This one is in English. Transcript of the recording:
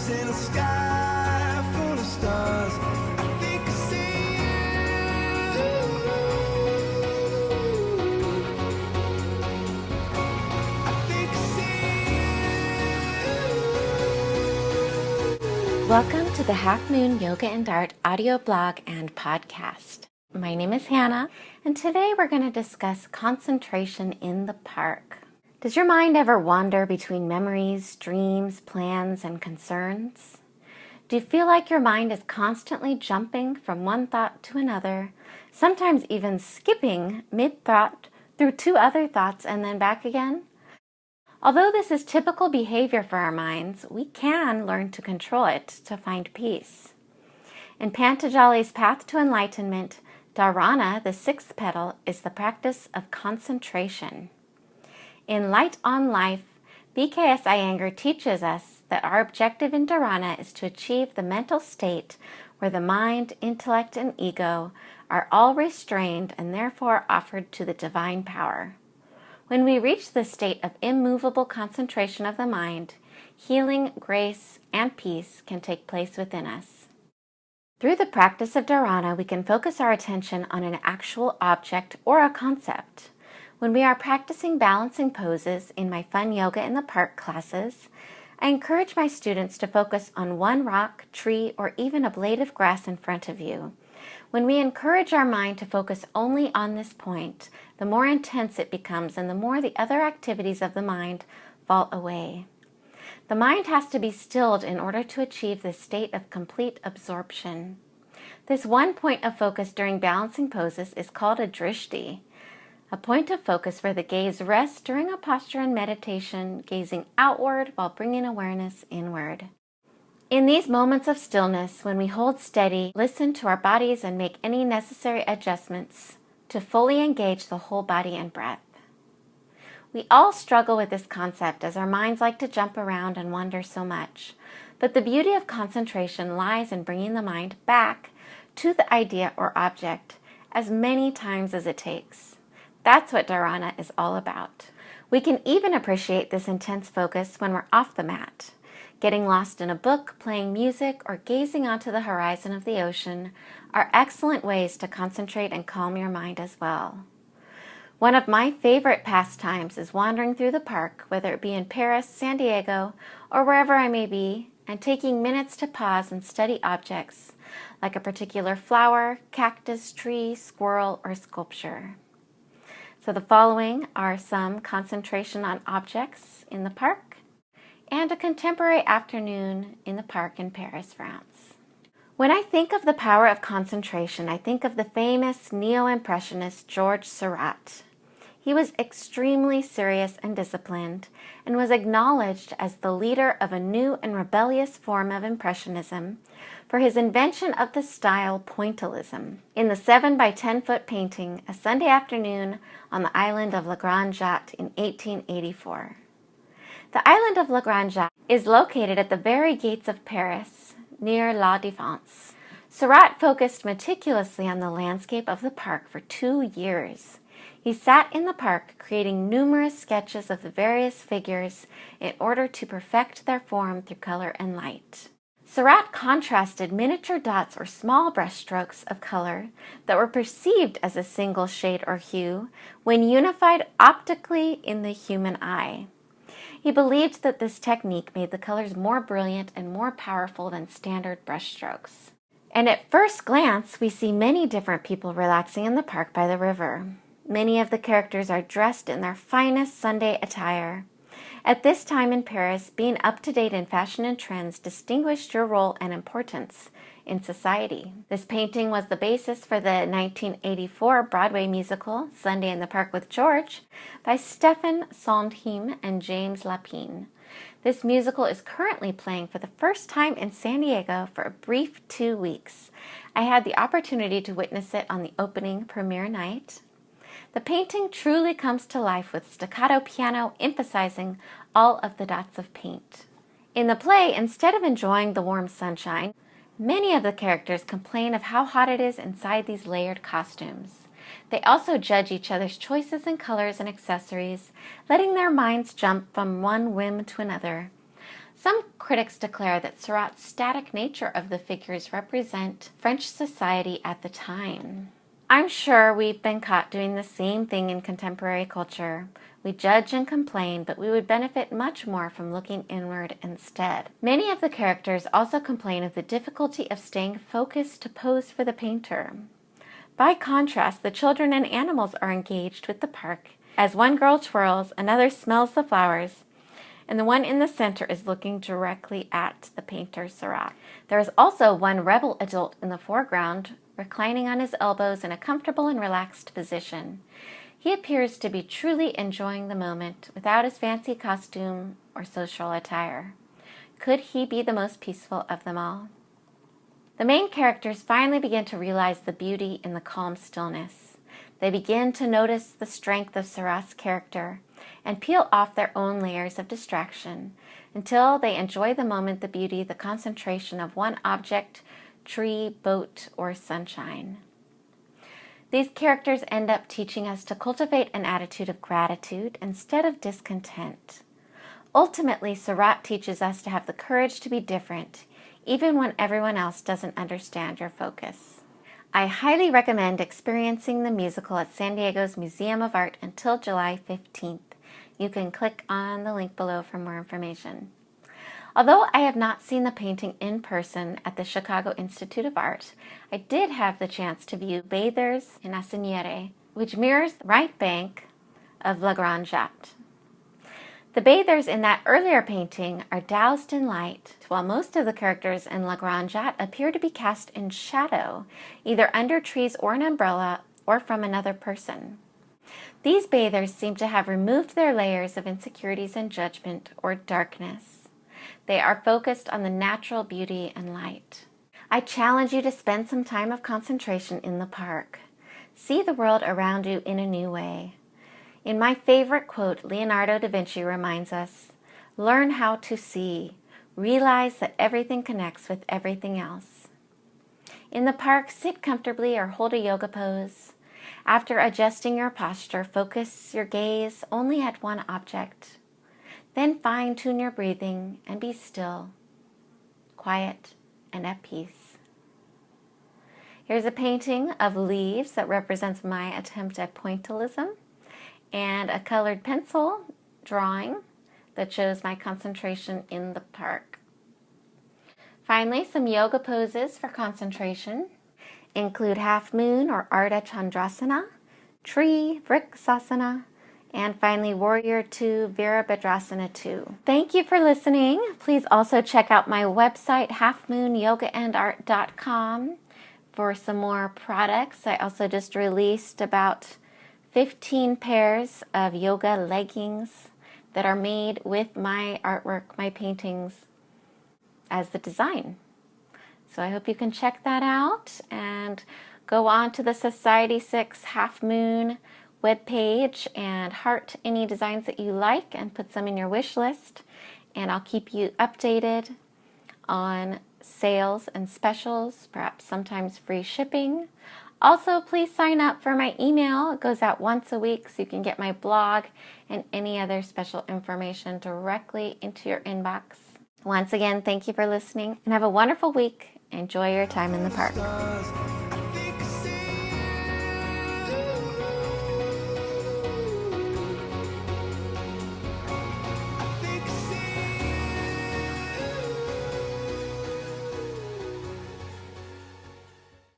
in a sky full of stars. I think I see you. I think I see you. Welcome to the Half Moon Yoga and Art audio blog and podcast. My name is Hannah, and today we're going to discuss concentration in the park. Does your mind ever wander between memories, dreams, plans, and concerns? Do you feel like your mind is constantly jumping from one thought to another, sometimes even skipping mid-thought through two other thoughts and then back again? Although this is typical behavior for our minds, we can learn to control it to find peace. In Pantajali's Path to Enlightenment, Dharana, the sixth petal, is the practice of concentration. In Light on Life, BKS Iyengar teaches us that our objective in Dharana is to achieve the mental state where the mind, intellect, and ego are all restrained and therefore offered to the divine power. When we reach this state of immovable concentration of the mind, healing, grace, and peace can take place within us. Through the practice of Dharana, we can focus our attention on an actual object or a concept. When we are practicing balancing poses in my Fun Yoga in the Park classes, I encourage my students to focus on one rock, tree, or even a blade of grass in front of you. When we encourage our mind to focus only on this point, the more intense it becomes and the more the other activities of the mind fall away. The mind has to be stilled in order to achieve this state of complete absorption. This one point of focus during balancing poses is called a drishti, a point of focus where the gaze rests during a posture in meditation, gazing outward while bringing awareness inward. In these moments of stillness, when we hold steady, listen to our bodies and make any necessary adjustments to fully engage the whole body and breath. We all struggle with this concept as our minds like to jump around and wander so much. But the beauty of concentration lies in bringing the mind back to the idea or object as many times as it takes. That's what Dharana is all about. We can even appreciate this intense focus when we're off the mat. Getting lost in a book, playing music, or gazing onto the horizon of the ocean are excellent ways to concentrate and calm your mind as well. One of my favorite pastimes is wandering through the park, whether it be in Paris, San Diego, or wherever I may be, and taking minutes to pause and study objects, like a particular flower, cactus, tree, squirrel, or sculpture. So the following are some concentration on objects in the park, and a contemporary afternoon in the park in Paris, France. When I think of the power of concentration, I think of the famous Neo-Impressionist Georges Seurat. He was extremely serious and disciplined, and was acknowledged as the leader of a new and rebellious form of Impressionism for his invention of the style Pointillism. In the 7 by 10 foot painting, A Sunday Afternoon on the Island of La Grande Jatte in 1884. The island of La Grande Jatte is located at the very gates of Paris, near La Défense. Seurat focused meticulously on the landscape of the park for 2 years. He sat in the park creating numerous sketches of the various figures in order to perfect their form through color and light. Seurat contrasted miniature dots or small brushstrokes of color that were perceived as a single shade or hue when unified optically in the human eye. He believed that this technique made the colors more brilliant and more powerful than standard brushstrokes. And at first glance, we see many different people relaxing in the park by the river. Many of the characters are dressed in their finest Sunday attire. At this time in Paris, being up to date in fashion and trends distinguished your role and importance in society. This painting was the basis for the 1984 Broadway musical, Sunday in the Park with George, by Stephen Sondheim and James Lapine. This musical is currently playing for the first time in San Diego for a brief 2 weeks. I had the opportunity to witness it on the opening premiere night. The painting truly comes to life with staccato piano emphasizing all of the dots of paint. In the play, instead of enjoying the warm sunshine, many of the characters complain of how hot it is inside these layered costumes. They also judge each other's choices in colors and accessories, letting their minds jump from one whim to another. Some critics declare that Seurat's static nature of the figures represent French society at the time. I'm sure we've been caught doing the same thing in contemporary culture. We judge and complain, but we would benefit much more from looking inward instead. Many of the characters also complain of the difficulty of staying focused to pose for the painter. By contrast, the children and animals are engaged with the park. As one girl twirls, another smells the flowers, and the one in the center is looking directly at the painter Seurat. There is also one rebel adult in the foreground, reclining on his elbows in a comfortable and relaxed position. He appears to be truly enjoying the moment without his fancy costume or social attire. Could he be the most peaceful of them all? The main characters finally begin to realize the beauty in the calm stillness. They begin to notice the strength of Seurat's character and peel off their own layers of distraction until they enjoy the moment, the beauty, the concentration of one object, tree, boat, or sunshine. These characters end up teaching us to cultivate an attitude of gratitude instead of discontent. Ultimately, Seurat teaches us to have the courage to be different, even when everyone else doesn't understand your focus. I highly recommend experiencing the musical at San Diego's Museum of Art until July 15th. You can click on the link below for more information. Although I have not seen the painting in person at the Chicago Institute of Art, I did have the chance to view Bathers in Asiniere, which mirrors the right bank of La Grande Jatte. The bathers in that earlier painting are doused in light, while most of the characters in La Grande Jatte appear to be cast in shadow, either under trees or an umbrella, or from another person. These bathers seem to have removed their layers of insecurities and judgment or darkness. They are focused on the natural beauty and light. I challenge you to spend some time of concentration in the park. See the world around you in a new way. In my favorite quote, Leonardo da Vinci reminds us, "Learn how to see. Realize that everything connects with everything else." In the park, sit comfortably or hold a yoga pose. After adjusting your posture, focus your gaze only at one object. Then fine-tune your breathing and be still, quiet, and at peace. Here's a painting of leaves that represents my attempt at pointillism, and a colored pencil drawing that shows my concentration in the park. Finally, some yoga poses for concentration include half moon or Ardha Chandrasana, tree, Vriksasana, and finally, Warrior 2, Virabhadrasana 2. Thank you for listening. Please also check out my website, halfmoonyogaandart.com, for some more products. I also just released about 15 pairs of yoga leggings that are made with my artwork, my paintings, as the design. So I hope you can check that out and go on to the Society 6 Half Moon webpage and heart any designs that you like and put some in your wish list, and I'll keep you updated on sales and specials, perhaps sometimes free shipping. Also, please sign up for my email. It goes out once a week so you can get my blog and any other special information directly into your inbox. Once again, thank you for listening and have a wonderful week. Enjoy your time in the park.